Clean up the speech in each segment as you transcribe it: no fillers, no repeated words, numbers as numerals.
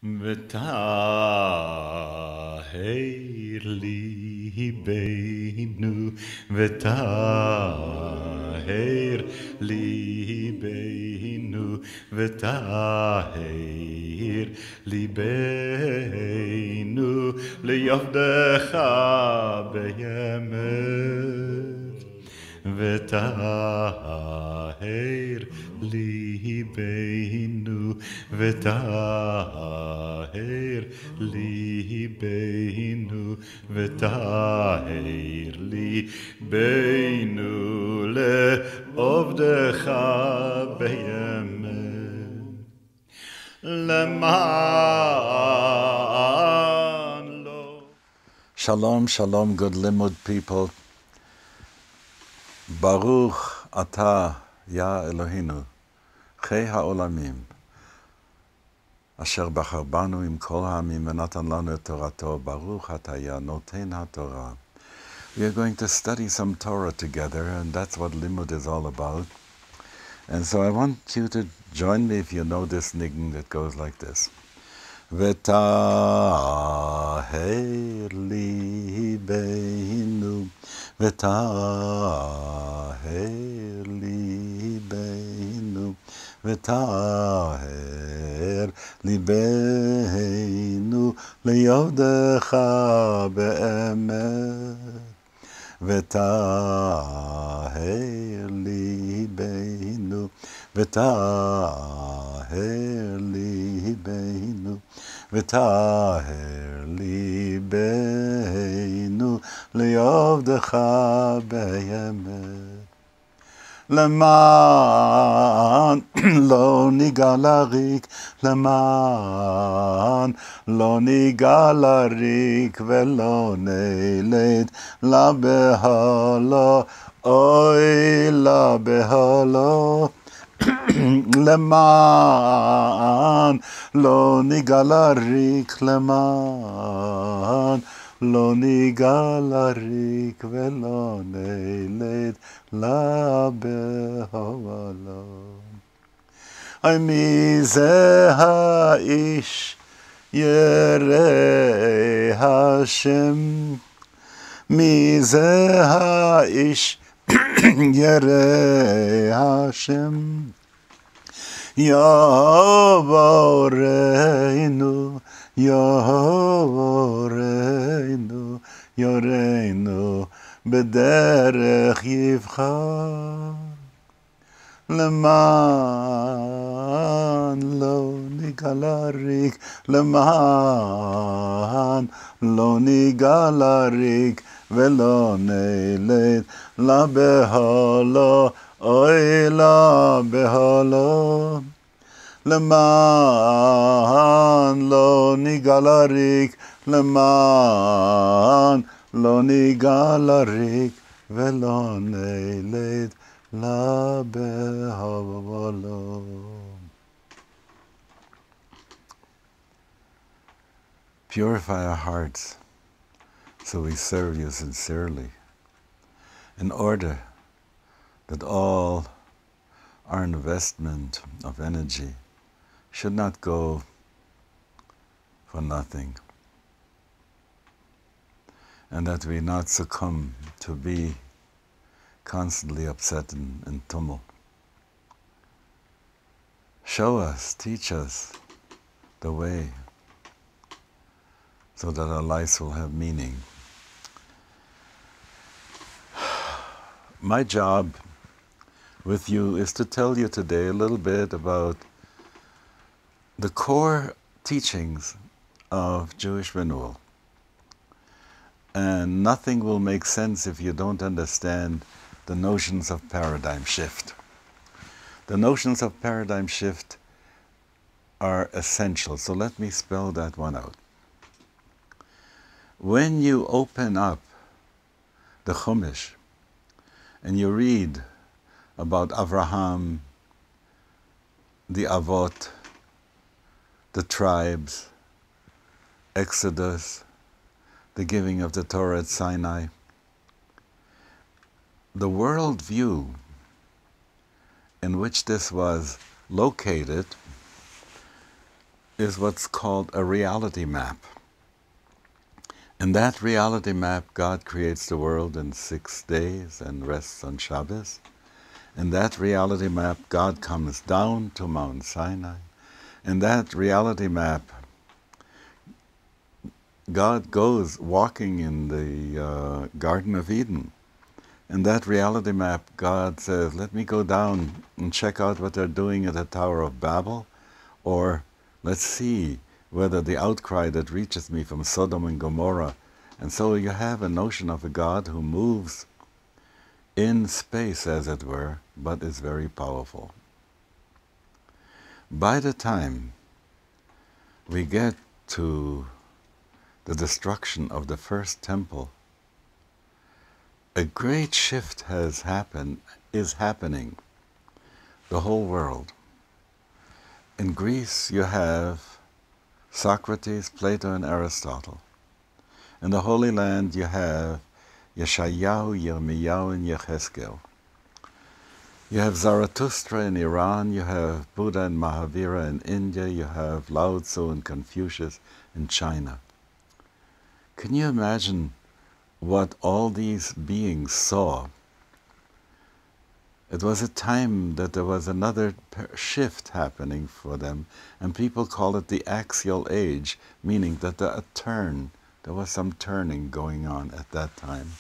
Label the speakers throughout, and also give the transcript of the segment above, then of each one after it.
Speaker 1: v'taher libeinu, v'taher libeinu, v'taher libeinu, liyavdecha beyemet, v'taher libeinu, v'taher libeinu, v'taher libeinu, le'ovdecha beyemet, leman lo.
Speaker 2: Shalom, shalom, good Limmud people. Baruch Atah, Ya Eloheinu, Chei HaOlamim, Asher Bachar Banu Im Kol Ha'amim V'natan Lanu Et Torato, Baruch Atah Ya Noten HaTorah. We are going to study some Torah together, and that's what Limmud is all about. And so I want you to join me if you know this niggin that goes like this. V'taher libeinu, v'taher libeinu, v'taher libeinu, liyavdecha be'emet, v'taher libeinu, v'taher libeinu, v'taher libeinu, liyavdecha beyemet. Leman lo nigalarik, leman lo nigalarik, velo neled la behalo, oy la behalo. Leman lo nigalarik, leman lo nigalarik, velo neled la behalo. Ay mi ze ha'ish yerei Hashem, mi ze ha'ish yerei Hashem, yoreinu, yoreinu, yoreinu, b'derech yivchar. Leman lo nigalarik, leman lo nigalarik, velo neled la behalo, oy la behalo. Leman lo nigalarik, leman lo nigalarik, velo neled la behalo. Purify our hearts so we serve you sincerely, in order that all our investment of energy should not go for nothing, and that we not succumb to be constantly upset and tumult. Show us, teach us the way so that our lives will have meaning. My job with you is to tell you today a little bit about the core teachings of Jewish Renewal. And nothing will make sense if you don't understand the notions of paradigm shift. The notions of paradigm shift are essential, so let me spell that one out. When you open up the Chumash and you read about Avraham, the Avot, the tribes, Exodus, the giving of the Torah at Sinai, the worldview in which this was located is what's called a reality map. In that reality map, God creates the world in 6 days and rests on Shabbos. In that reality map, God comes down to Mount Sinai. In that reality map, God goes walking in the Garden of Eden. In that reality map, God says, let me go down and check out what they're doing at the Tower of Babel, or let's see whether the outcry that reaches me from Sodom and Gomorrah. And so you have a notion of a God who moves in space, as it were, but is very powerful. By the time we get to the destruction of the first temple, a great shift is happening, the whole world. In Greece you have Socrates, Plato, and Aristotle. In the Holy Land you have Yeshayahu, Yirmiyahu, and Yechezkel. You have Zarathustra in Iran, you have Buddha and Mahavira in India, you have Lao Tzu and Confucius in China. Can you imagine what all these beings saw? It was a time that there was another shift happening for them, and people call it the axial age, meaning that there was some turning going on at that time.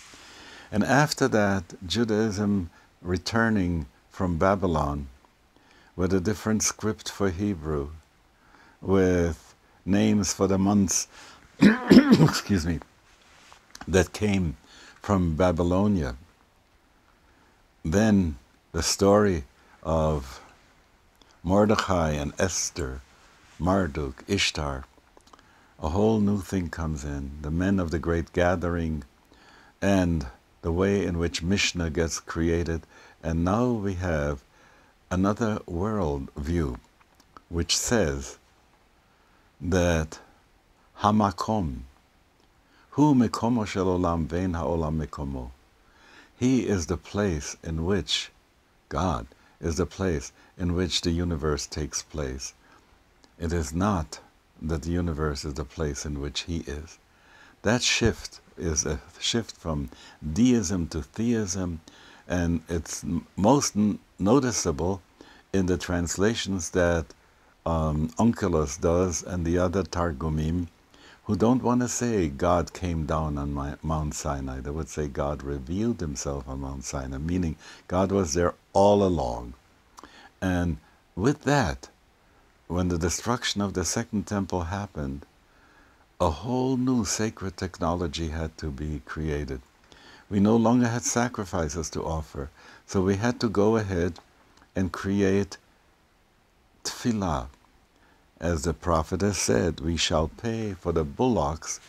Speaker 2: And after that, Judaism returning from Babylon with a different script for Hebrew, with names for the months excuse me, that came from Babylonia. Then the story of Mordechai and Esther, Marduk, Ishtar, a whole new thing comes in, the men of the great gathering, and the way in which Mishnah gets created. And now we have another world view, which says that Hamakom, Hu Mekomo Shel Olam Vein Ha'olam Mekomo. He is the place in which, God is the place in which the universe takes place. It is not that the universe is the place in which He is. That shift is a shift from deism to theism, and it's most noticeable in the translations that Onkelos does and the other Targumim, who don't want to say God came down on Mount Sinai. They would say God revealed Himself on Mount Sinai, meaning God was there all along. And with that, when the destruction of the Second Temple happened, a whole new sacred technology had to be created. We no longer had sacrifices to offer, so we had to go ahead and create tefillah. As the prophet has said, we shall pay for the bullocks,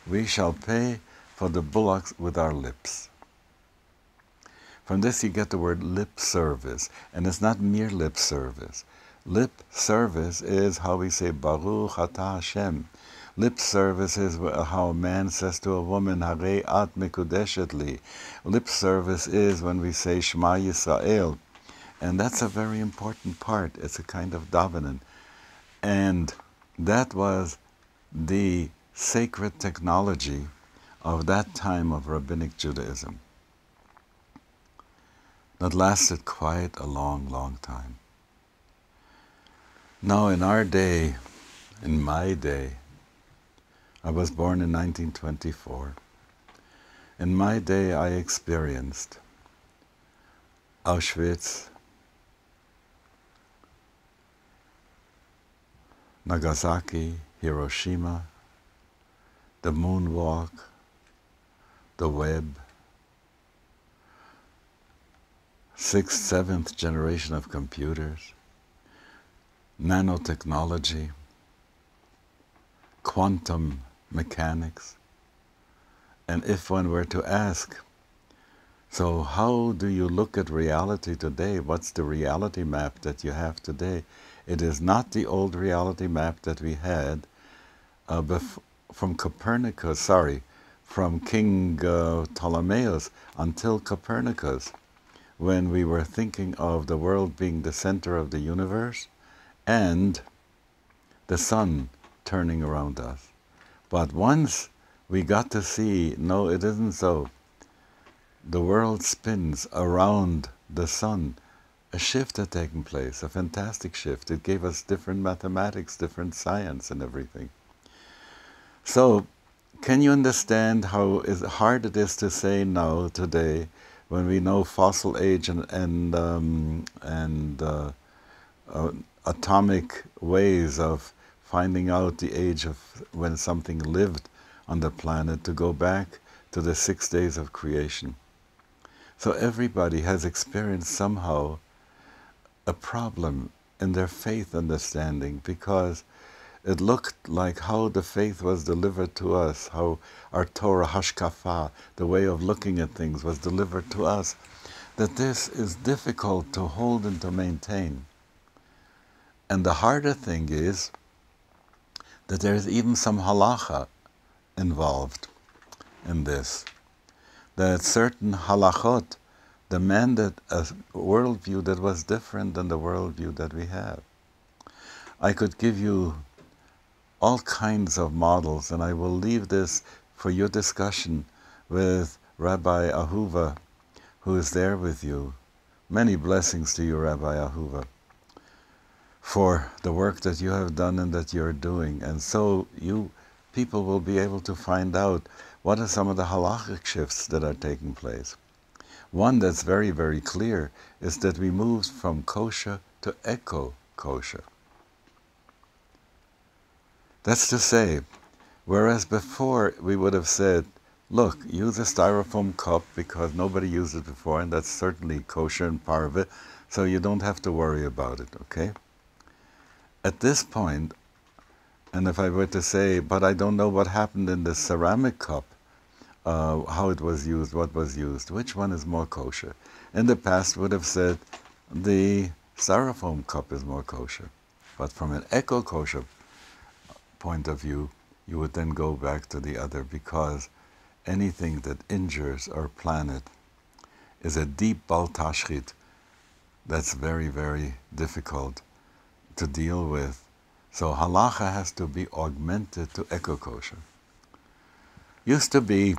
Speaker 2: we shall pay for the bullocks with our lips. From this you get the word lip service, and it's not mere lip service. Lip service is how we say Baruch Atah Hashem. Lip service is how a man says to a woman, Harei at mekudeshet li. Lip service is when we say Shema Yisrael. And that's a very important part. It's a kind of davening. And that was the sacred technology of that time of Rabbinic Judaism. That lasted quite a long, long time. Now in our day, in my day, I was born in 1924. In my day I experienced Auschwitz, Nagasaki, Hiroshima, the moonwalk, the web, 6th, 7th generation of computers, nanotechnology, quantum mechanics. And if one were to ask, so how do you look at reality today? What's the reality map that you have today? It is not the old reality map that we had from King Ptolemaeus until Copernicus, when we were thinking of the world being the center of the universe and the sun turning around us. But once we got to see, no, it isn't so. The world spins around the sun. A shift had taken place, a fantastic shift. It gave us different mathematics, different science and everything. So, can you understand how hard it is to say now, today, when we know fossil age and atomic ways of finding out the age of when something lived on the planet, to go back to the 6 days of creation. So everybody has experienced somehow a problem in their faith understanding, because it looked like how the faith was delivered to us, how our Torah hashkafa, the way of looking at things, was delivered to us, that this is difficult to hold and to maintain. And the harder thing is that there is even some halacha involved in this, that certain halachot demanded a worldview that was different than the worldview that we have. I could give you all kinds of models, and I will leave this for your discussion with Rabbi Ahuva, who is there with you. Many blessings to you, Rabbi Ahuva, for the work that you have done and that you're doing. And so you people will be able to find out what are some of the halachic shifts that are taking place. One that's very, very clear is that we moved from kosher to eco-kosher. That's to say, whereas before we would have said, look, use a styrofoam cup because nobody used it before, and that's certainly kosher and part of it, so you don't have to worry about it, okay? At this point, and if I were to say, but I don't know what happened in the ceramic cup, how it was used, what was used, which one is more kosher? In the past would have said the styrofoam cup is more kosher. But from an eco-kosher point of view, you would then go back to the other, because anything that injures our planet is a deep bal tashchit that's very, very difficult to deal with. So halacha has to be augmented to eco-kosher. Used to be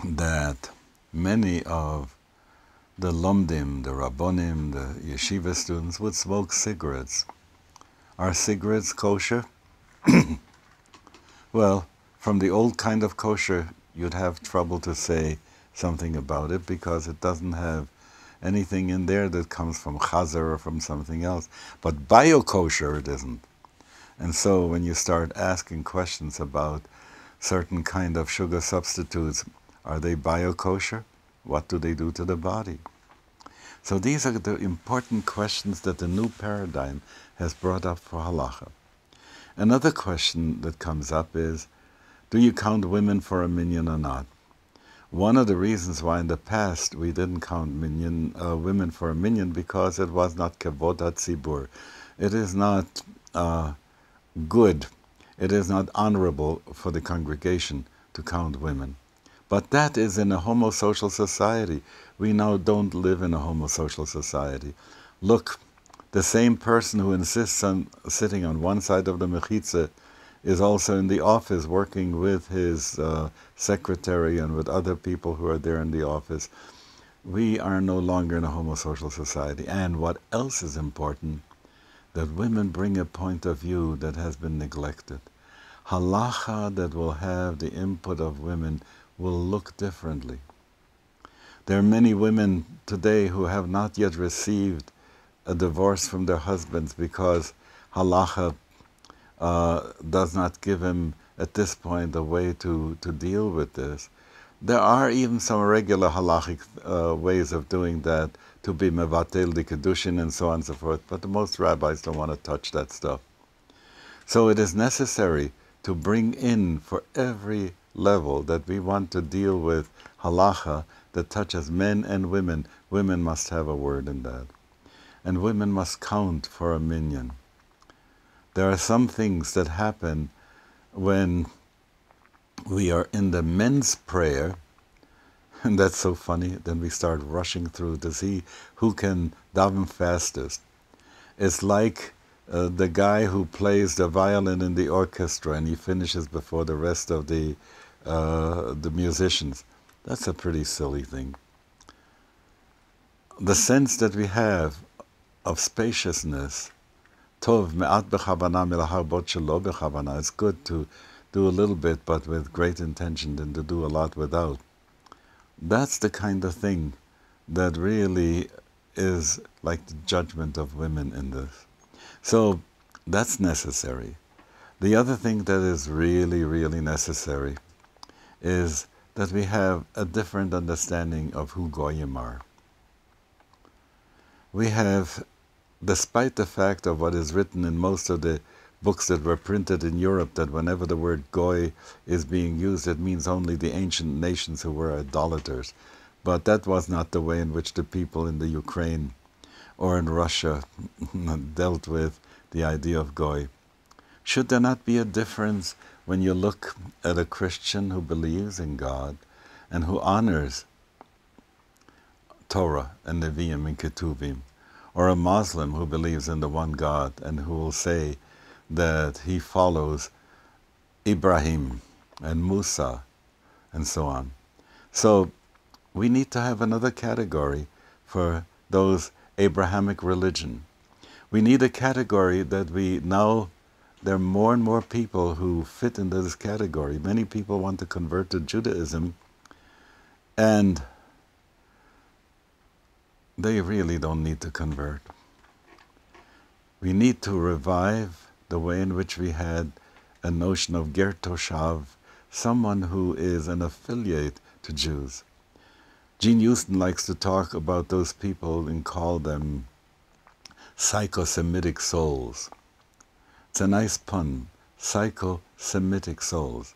Speaker 2: that many of the lomdim, the rabbonim, the yeshiva students would smoke cigarettes. Are cigarettes kosher? Well, from the old kind of kosher, you'd have trouble to say something about it, because it doesn't have anything in there that comes from chazer or from something else. But bio-kosher it isn't. And so when you start asking questions about certain kind of sugar substitutes, are they bio-kosher? What do they do to the body? So these are the important questions that the new paradigm has brought up for halacha. Another question that comes up is, do you count women for a minyan or not? One of the reasons why in the past we didn't count women for a minyan, because it was not kavod hatzibur. It is not good, it is not honorable for the congregation to count women. But that is in a homosocial society. We now don't live in a homosocial society. Look, the same person who insists on sitting on one side of the mechitza is also in the office working with his secretary and with other people who are there in the office. We are no longer in a homosocial society. And what else is important? That women bring a point of view that has been neglected. Halacha that will have the input of women will look differently. There are many women today who have not yet received a divorce from their husbands because halacha does not give him, at this point, a way to deal with this. There are even some regular halachic ways of doing that, to be mevatel the kedushin and so on and so forth, but most rabbis don't want to touch that stuff. So it is necessary to bring in, for every level that we want to deal with halacha that touches men and women must have a word in that. And women must count for a minyan. There are some things that happen when we are in the men's prayer, and that's so funny. Then we start rushing through to see who can daven fastest. It's like the guy who plays the violin in the orchestra and he finishes before the rest of the musicians. That's a pretty silly thing. The sense that we have of spaciousness, tov me'at bechavana milahar bot shelo bechavana, it's good to do a little bit but with great intention than to do a lot without. That's the kind of thing that really is like the judgment of women in this. So that's necessary. The other thing that is really, really necessary is that we have a different understanding of who Goyim are. We have, despite the fact of what is written in most of the books that were printed in Europe, that whenever the word Goy is being used, it means only the ancient nations who were idolaters. But that was not the way in which the people in the Ukraine or in Russia dealt with the idea of Goy. Should there not be a difference when you look at a Christian who believes in God and who honors Torah and Nevi'im and Ketuvim, or a Muslim who believes in the one God and who will say that he follows Ibrahim and Musa and so on? So we need to have another category for those Abrahamic religion. We need a category that we now, there are more and more people who fit into this category. Many people want to convert to Judaism, and they really don't need to convert. We need to revive the way in which we had a notion of ger toshav, someone who is an affiliate to Jews. Gene Houston likes to talk about those people and call them psycho-Semitic souls. It's a nice pun, psycho-Semitic souls.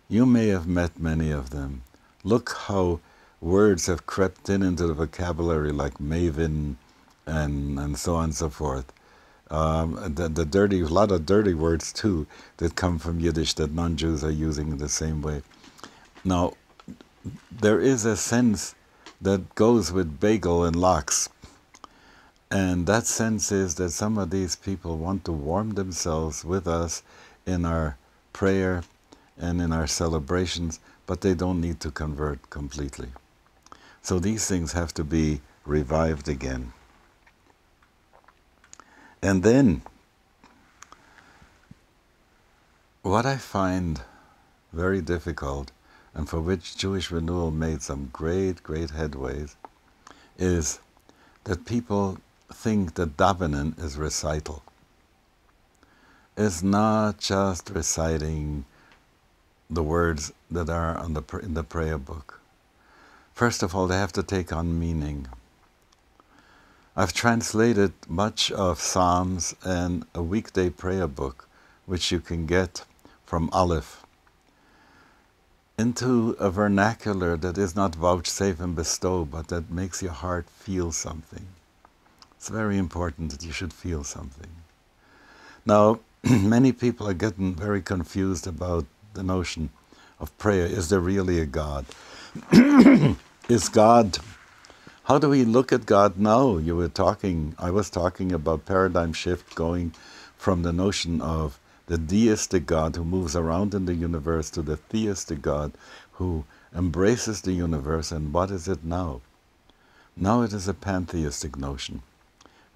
Speaker 2: You may have met many of them. Look how words have crept into the vocabulary like maven and so on and so forth. The dirty, a lot of dirty words too that come from Yiddish that non-Jews are using in the same way. Now, there is a sense that goes with bagel and lox. And that sense is that some of these people want to warm themselves with us in our prayer and in our celebrations, but they don't need to convert completely. So these things have to be revived again. And then, what I find very difficult, and for which Jewish Renewal made some great, great headways, is that people think that davening is recital. It's not just reciting the words that are on in the prayer book. First of all, they have to take on meaning. I've translated much of Psalms and a weekday prayer book, which you can get from Aleph, into a vernacular that is not vouchsafe and bestow, but that makes your heart feel something. It's very important that you should feel something. Now, many people are getting very confused about the notion of prayer. Is there really a God? Is God, how do we look at God now? I was talking about paradigm shift going from the notion of the deistic God who moves around in the universe to the theistic God who embraces the universe. And what is it now? Now it is a pantheistic notion.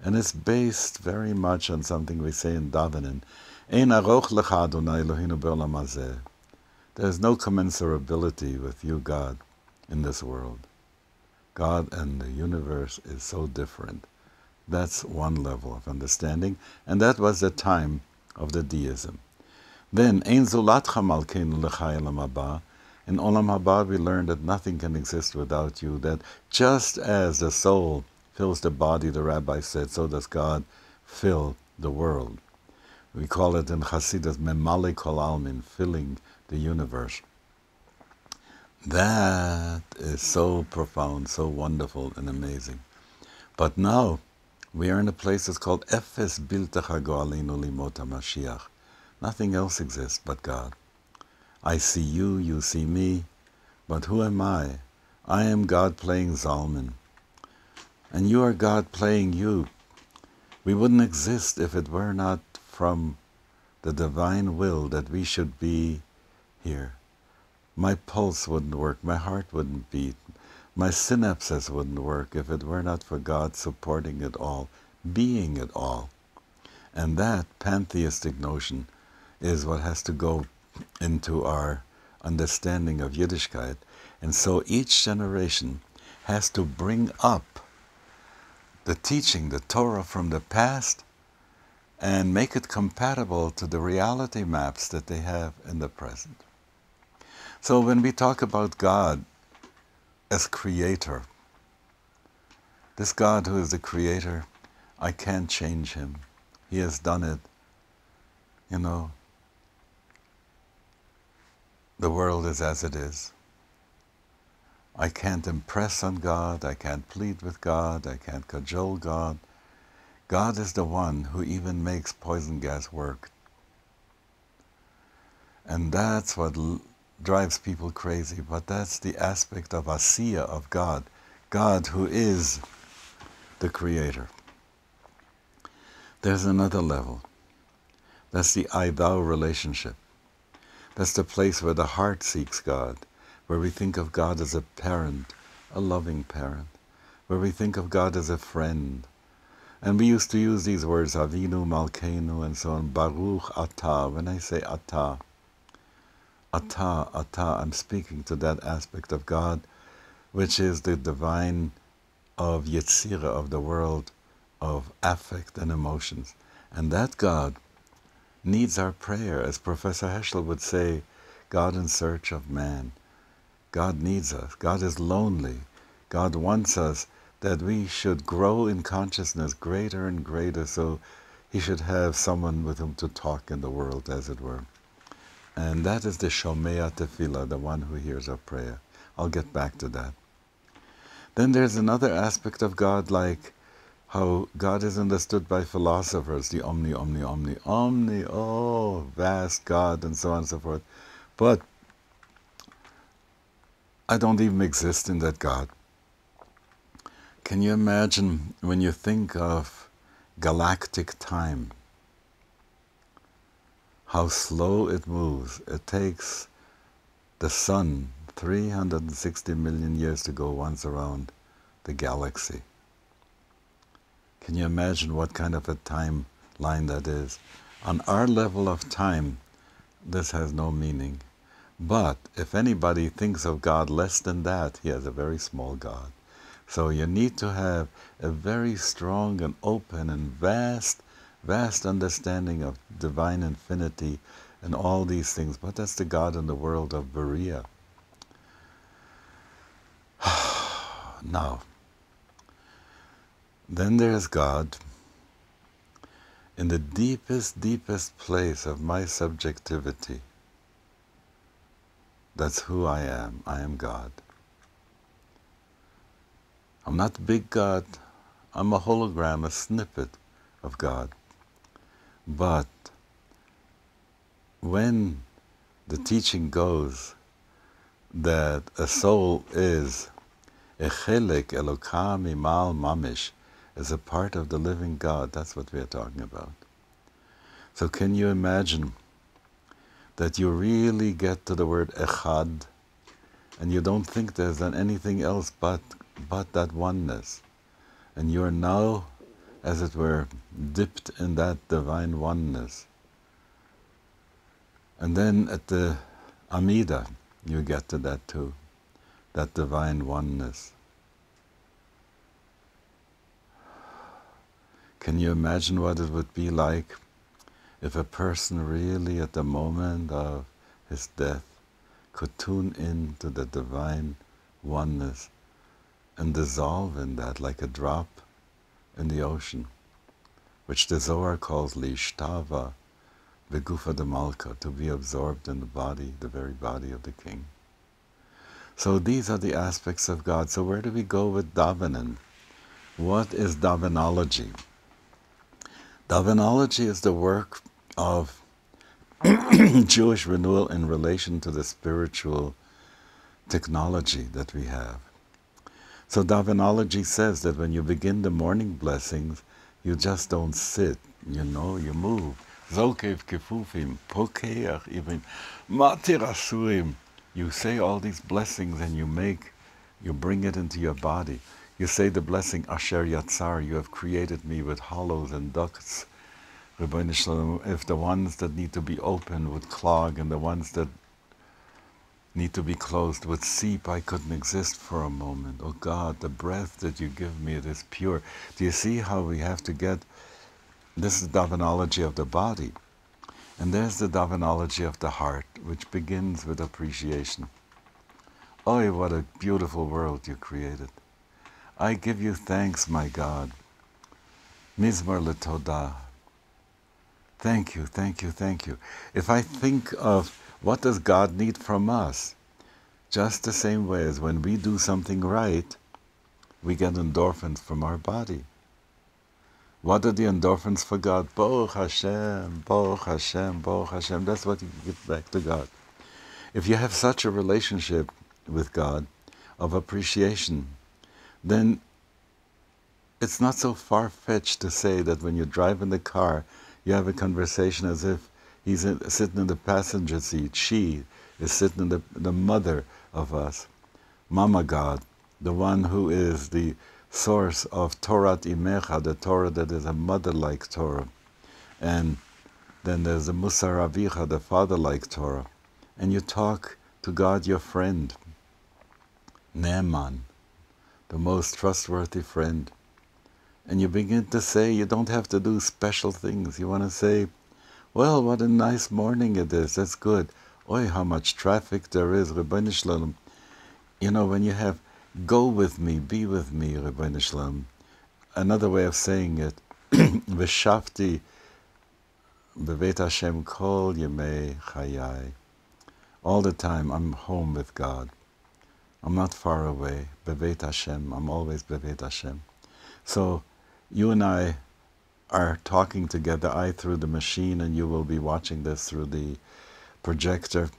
Speaker 2: And it's based very much on something we say in davening. Ein aroch lecha Adonai Eloheinu b'olam hazeh. There's no commensurability with you, God, in this world. God and the universe is so different. That's one level of understanding, and that was the time of the deism. Then, Ein zulatcha malkeinu lecha elam haba. In Olam Haba we learned that nothing can exist without you, that just as the soul fills the body, the rabbi said, so does God fill the world. We call it in Hasidus memale kol almin, filling the universe. That is so profound, so wonderful and amazing. But now we are in a place that's called Efes biltecha go'alinu limot HaMashiach. Nothing else exists but God. I see you, you see me, but who am I? I am God playing Zalman, and you are God playing you. We wouldn't exist if it were not from the divine will that we should be here. My pulse wouldn't work, my heart wouldn't beat, my synapses wouldn't work if it were not for God supporting it all, being it all. And that pantheistic notion is what has to go into our understanding of Yiddishkeit. And so each generation has to bring up the teaching, the Torah from the past, and make it compatible to the reality maps that they have in the present. So when we talk about God as creator, this God who is the creator, I can't change him. He has done it. You know, the world is as it is. I can't impress on God, I can't plead with God, I can't cajole God. God is the one who even makes poison gas work. And that's what drives people crazy, but that's the aspect of Asiya, of God. God who is the creator. There's another level. That's the I-thou relationship. That's the place where the heart seeks God, where we think of God as a parent, a loving parent, where we think of God as a friend. And we used to use these words, Avinu, Malkeinu, and so on, Baruch Atah. When I say Atah, I'm speaking to that aspect of God, which is the divine of Yetzirah, of the world of affect and emotions. And that God needs our prayer. As Professor Heschel would say, God in search of man. God needs us. God is lonely. God wants us that we should grow in consciousness greater and greater, so he should have someone with whom to talk in the world, as it were. And that is the Shomea Tefillah, the one who hears our prayer. I'll get back to that. Then there's another aspect of God, like how God is understood by philosophers, the omni, oh, vast God, and so on and so forth. But I don't even exist in that God. Can you imagine when you think of galactic time, how slow it moves? It takes the sun 360 million years to go once around the galaxy. Can you imagine what kind of a timeline that is? On our level of time, this has no meaning. But if anybody thinks of God less than that, he has a very small God. So you need to have a very strong and open and vast understanding of divine infinity and all these things. But that's the God in the world of Berea. Now, then there's God in the deepest place of my subjectivity. That's who I am. I am God. I'm not big God. I'm a hologram, a snippet of God. But when the teaching goes that a soul is Echelek Elokah Mimal Mamish, as a part of the living God, that's what we are talking about. So can you imagine that you really get to the word Echad, and you don't think there's anything else but that oneness. And you're now, as it were, dipped in that divine oneness. And then at the Amida, you get to that too, that divine oneness. Can you imagine what it would be like if a person really at the moment of his death could tune into the divine oneness and dissolve in that like a drop in the ocean, which the Zohar calls Lishtava, Begufa de Malka, to be absorbed in the body, the very body of the king. So these are the aspects of God. So where do we go with davening? What is davenology? Davenology is the work of Jewish renewal in relation to the spiritual technology that we have. So davenology says that when you begin the morning blessings, You just don't sit, you move. Zokev kefufim, pokeach ivim, matir asurim. You say all these blessings and you bring it into your body. You say the blessing, Asher Yatzar, you have created me with hollows and ducts. Rebbeinu Shalom, if the ones that need to be open would clog and the ones that need to be closed would seep, I couldn't exist for a moment. Oh God, the breath that you give me, it is pure. Do you see how we have to get, this is the davanology of the body. And there's the davanology of the heart, which begins with appreciation. Oh, what a beautiful world you created. I give you thanks, my God. Mizmor letodah. Thank you, thank you, thank you. If I think of what does God need from us, just the same way as when we do something right, we get endorphins from our body. What are the endorphins for God? Baruch Hashem, Baruch Hashem, Baruch Hashem. That's what you give back to God. If you have such a relationship with God of appreciation, then it's not so far-fetched to say that when you drive in the car, you have a conversation as if he's sitting in the passenger seat. She is sitting in the mother of us. Mama God, the one who is the source of Torat Imecha, the Torah that is a mother-like Torah. And then there's the Musar Avicha, the father-like Torah. And you talk to God, your friend, Ne'eman, the most trustworthy friend. And you begin to say, you don't have to do special things. You want to say, well, what a nice morning it is. That's good. Oi, how much traffic there is, Rebbeinu Shalom. You know, when you have, go with me, be with me, Rebbeinu Shalom. Another way of saying it, V'shavti b'veit Hashem kol yemei chayai. All the time, I'm home with God. I'm not far away. B'veit Hashem, I'm always b'veit Hashem. So, you and I are talking together, I through the machine, and you will be watching this through the projector.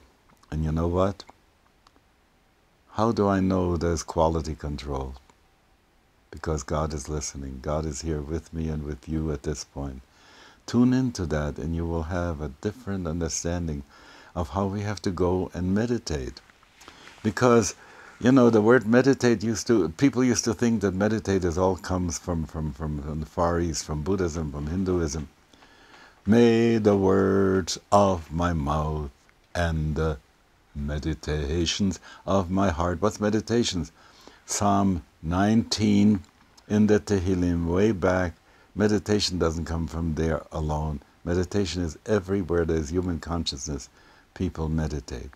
Speaker 2: And you know what? How do I know there's quality control? Because God is listening. God is here with me and with you at this point. Tune into that and you will have a different understanding of how we have to go and meditate. Because, you know, the word meditate people used to think that meditate all comes from the Far East, from Buddhism, from Hinduism. May the words of my mouth and the meditations of my heart. What's meditations? Psalm 19 in the Tehillim, way back. Meditation doesn't come from there alone. Meditation is everywhere there's human consciousness. People meditate.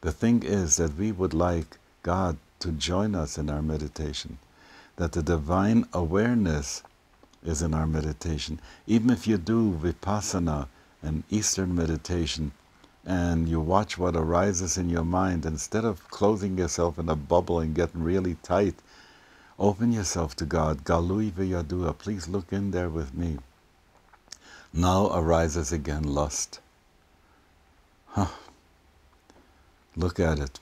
Speaker 2: The thing is that we would like God to join us in our meditation, that the divine awareness is in our meditation. Even if you do Vipassana and Eastern meditation, and you watch what arises in your mind, instead of closing yourself in a bubble and getting really tight, open yourself to God. Galui v'yadua, please look in there with me. Now arises again lust. Look at it.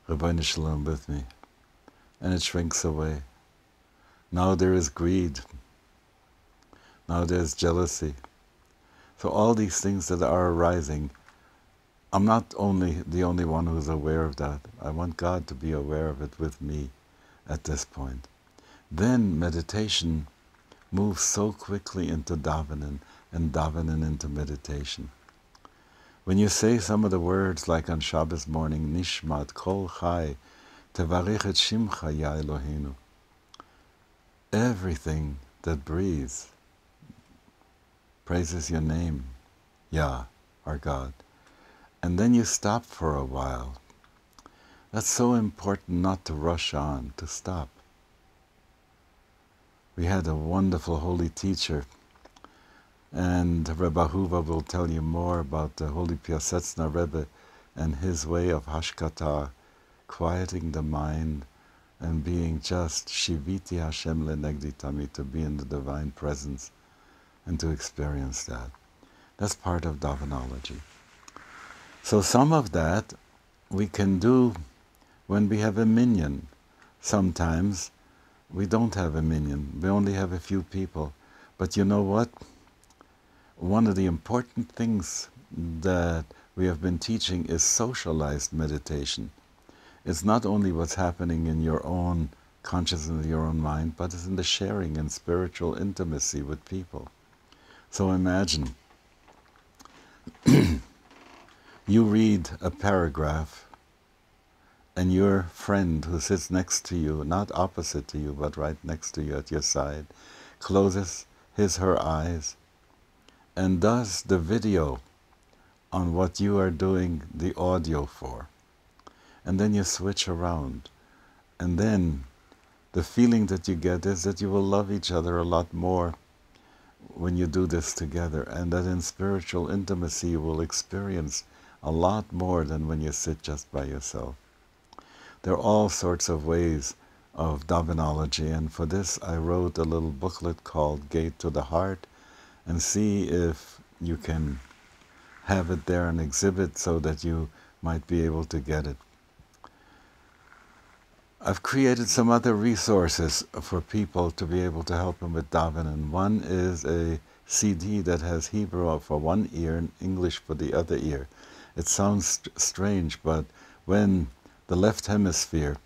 Speaker 2: Rebbeinu Shalom with me. And it shrinks away. Now there is greed. Now there's jealousy. So all these things that are arising, I'm not the only one who's aware of that. I want God to be aware of it with me at this point. Then meditation moves so quickly into davening, and davening into meditation. When you say some of the words like on Shabbos morning, Nishmat Kol Chai, Tevarich et Shimcha Ya Eloheinu, everything that breathes praises your name, Yah, our God. And then you stop for a while. That's so important not to rush on, to stop. We had a wonderful holy teacher, and Rebbe Huva will tell you more about the Holy Piasetzner Rebbe and his way of hashkata, quieting the mind and being just Shiviti Hashem lenegdi tamid, to be in the divine presence and to experience that. That's part of Davanology. So some of that we can do when we have a minyan. Sometimes we don't have a minyan. We only have a few people. But you know what? One of the important things that we have been teaching is socialized meditation. It's not only what's happening in your own consciousness, your own mind, but it's in the sharing and spiritual intimacy with people. So imagine you read a paragraph and your friend who sits next to you, not opposite to you, but right next to you at your side, closes her eyes and does the video on what you are doing the audio for. And then you switch around. And then the feeling that you get is that you will love each other a lot more when you do this together, and that in spiritual intimacy you will experience a lot more than when you sit just by yourself. There are all sorts of ways of Davenology, and for this I wrote a little booklet called Gate to the Heart, and see if you can have it there and exhibit so that you might be able to get it. I've created some other resources for people to be able to help them with davening. One is a CD that has Hebrew for one ear and English for the other ear. It sounds strange, but when the left hemisphere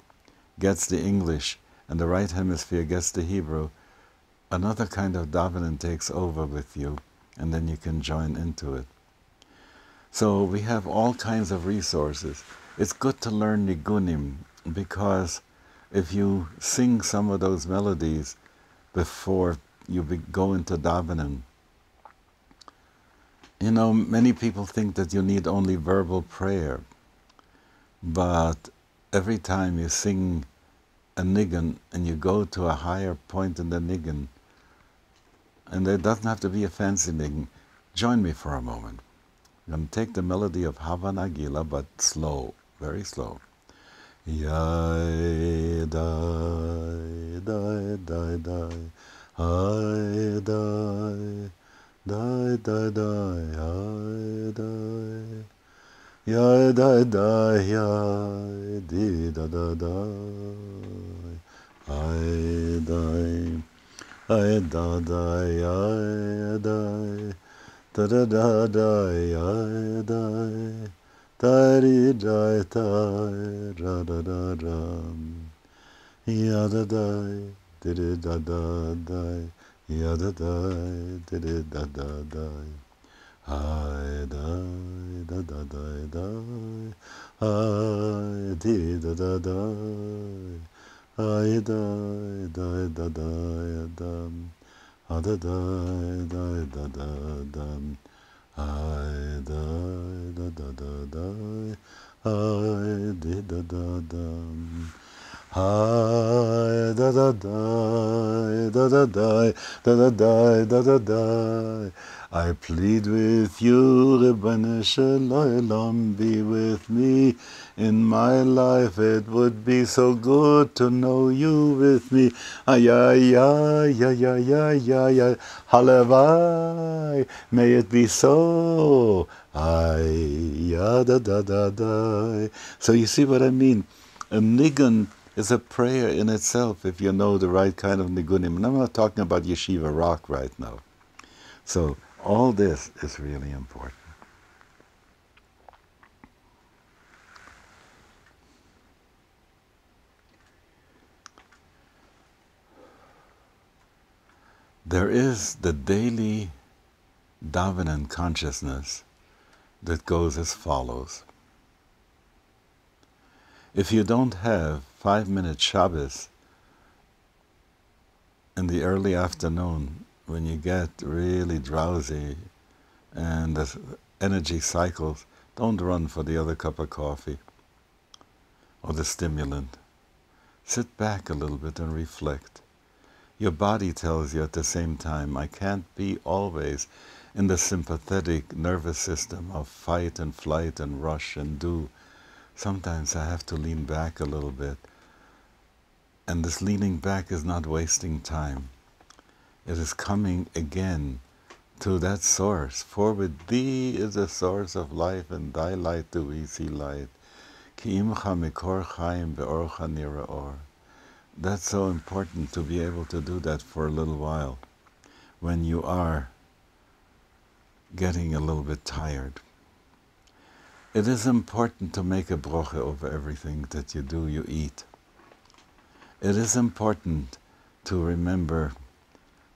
Speaker 2: gets the English and the right hemisphere gets the Hebrew, another kind of davening takes over with you, and then you can join into it. So we have all kinds of resources. It's good to learn nigunim, because if you sing some of those melodies before you go into davening, you know, many people think that you need only verbal prayer, but every time you sing a nigun and you go to a higher point in the nigun, and it doesn't have to be a fancy nigun, join me for a moment. I'm going to take the melody of Hava Nagila, but slow, very slow. Yai dai dai dai dai, hai dai dai dai dai, hai dai, yai dai dai, yai di da da dai, hai dai, hai da dai, yai dai, da da da dai, yai dai. Dari dai dai ra da da ram, ya da dai di da da dai, ya da dai di da da dai, hai dai da da dai dai, hai di da da dai, hai dai dai da dai dam, ha da dai dai da da dam. I die da da da die, I did da da dum. I da da die, da da die, da da die, da da die. I plead with you, Ribbon Shalom, be with me. In my life it would be so good to know you with me. Ay, ay, ay, ay, ay, ay, ay, ay. Halavai, may it be so. Ay, ya, da, da, da, da. So you see what I mean? A nigun is a prayer in itself if you know the right kind of nigunim. And I'm not talking about yeshiva rock right now. So all this is really important. There is the daily davening consciousness that goes as follows. If you don't have 5-minute Shabbos in the early afternoon, when you get really drowsy and the energy cycles, don't run for the other cup of coffee or the stimulant. Sit back a little bit and reflect. Your body tells you at the same time, I can't be always in the sympathetic nervous system of fight and flight and rush and do. Sometimes I have to lean back a little bit. And this leaning back is not wasting time. It is coming again to that source. For with thee is the source of life, and thy light do we see light. Ki imcha mikor chaim be'orcha nira or. That's so important to be able to do that for a little while. when you are getting a little bit tired. It is important to make a broche over everything that you do, you eat. It is important to remember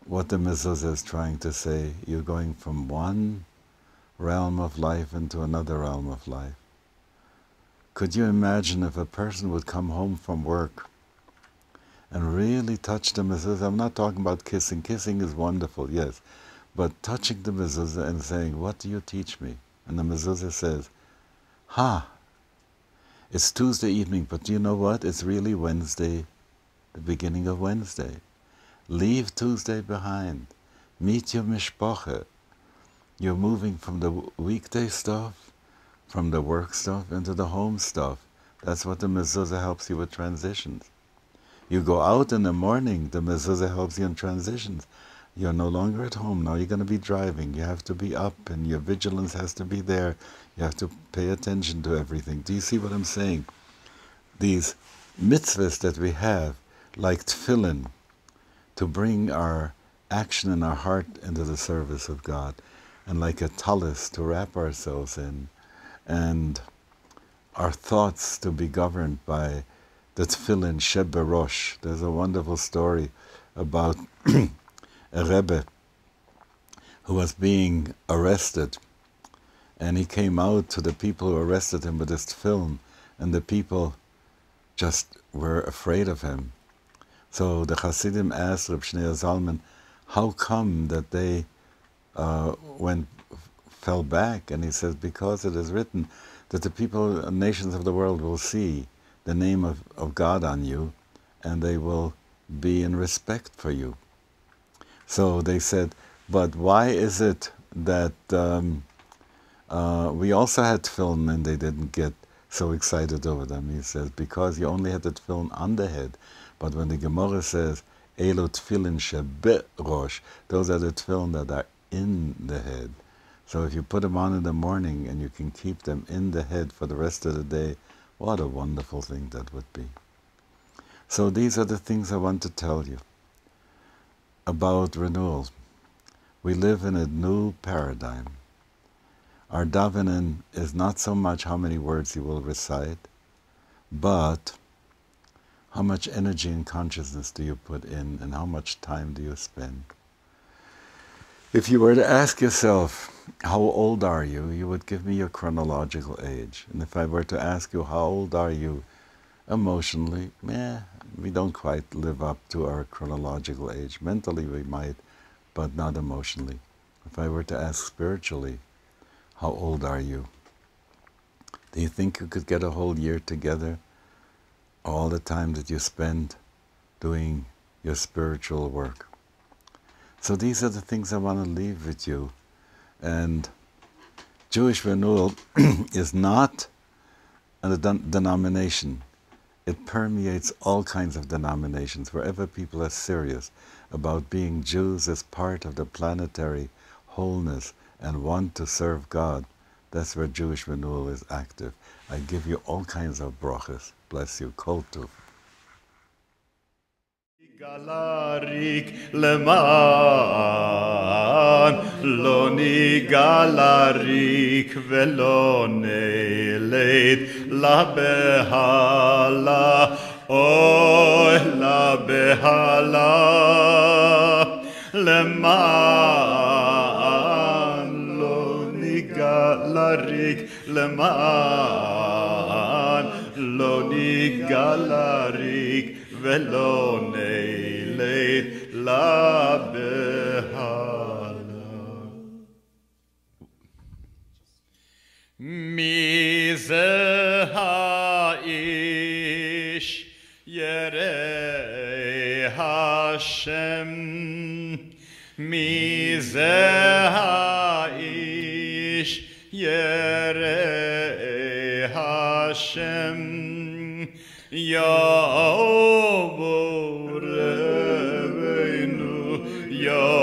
Speaker 2: what the mezuzah is trying to say. You're going from one realm of life into another realm of life. Could you imagine if a person would come home from work and really touch the mezuzah? I'm not talking about kissing. Kissing is wonderful, yes. But touching the mezuzah and saying, what do you teach me? And the mezuzah says, it's Tuesday evening, but do you know what? It's really Wednesday, the beginning of Wednesday. Leave Tuesday behind. Meet your mishpacha. You're moving from the weekday stuff, from the work stuff, into the home stuff. That's what the mezuzah helps you with transitions. You go out in the morning, the mezuzah helps you in transitions. You're no longer at home, now you're going to be driving. You have to be up and your vigilance has to be there. You have to pay attention to everything. Do you see what I'm saying? These mitzvahs that we have, like tefillin, to bring our action and our heart into the service of God, and like a talis to wrap ourselves in, and our thoughts to be governed by the tefillin sheberosh. There's a wonderful story about a Rebbe who was being arrested, and he came out to the people who arrested him with his tefillin, and the people just were afraid of him. So the Hasidim asked Reb Shneur Zalman, how come that they fell back? And he says, because it is written that the people and nations of the world will see the name of God on you, and they will be in respect for you. So they said, but why is it that we also had tefillin and they didn't get so excited over them? He says, because you only had the tefillin on the head. But when the Gemara says, Elo tefillin sheberosh, those are the tefillin that are in the head. So if you put them on in the morning and you can keep them in the head for the rest of the day, what a wonderful thing that would be. So these are the things I want to tell you about renewal. We live in a new paradigm. Our davening is not so much how many words you will recite, but how much energy and consciousness do you put in, and how much time do you spend? If you were to ask yourself, how old are you? You would give me your chronological age. And if I were to ask you, how old are you emotionally? We don't quite live up to our chronological age. Mentally we might, but not emotionally. If I were to ask spiritually, how old are you? Do you think you could get a whole year together? All the time that you spend doing your spiritual work. So these are the things I want to leave with you. And Jewish renewal is not a denomination. It permeates all kinds of denominations. Wherever people are serious about being Jews as part of the planetary wholeness and want to serve God, that's where Jewish renewal is active. I give you all kinds of brachas. Bless you. Kol tov.
Speaker 1: Galarik leman lo nigalarik velo nelet la behala oy la behala leman lo nigalarik leman lo nigalarik velo nelet la behala. Mi ze ha'ish yerei Hashem, mi ze ha'ish yerei Hashem, Yahweh Rebbeinu, Yahweh